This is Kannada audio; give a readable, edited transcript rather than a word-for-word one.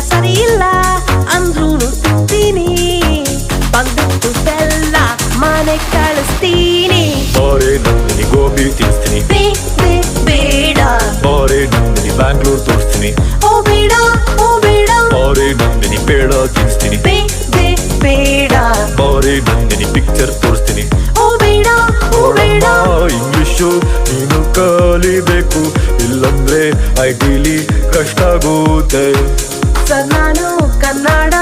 ಸರಿ ಇಲ್ಲ ಅಂದ್ರೂನು ತಿಂತೀನಿ ಬಂದ್ಬಿಟ್ಟು ಬೆಲ್ಲ ಮನೆ ಕಳಿಸ್ತೀನಿ ಬಾರೆ ನಂದಿನಿ ಗೋಬಿ ತಿನ್ಸ್ತೀನಿ ಬೇಡ ಬಾರೆ ನಂದಿನಿ ಬ್ಯಾಂಗ್ಳೂರ್ ತೋರಿಸ್ತೀನಿ ಓ ಬೇಡ ಬಾರೆ ನಂದಿನಿ ಪೇಡ ತಿನ್ಸ್ತೀನಿ ಬೇಡ ಬಾರೆ ನಂದಿನಿ ಪಿಕ್ಚರ್ ತೋರಿಸ್ತೀನಿ ಓ ಬೇಡ ಇಂಗ್ಲಿಷು ನೀನು ಕಲಿಬೇಕು ಇಲ್ಲಂದ್ರೆ ಐಟಿಲಿ ಕಷ್ಟ ಆಗುತ್ತೆ ಸರ್ ನಾನು ಕನ್ನಡ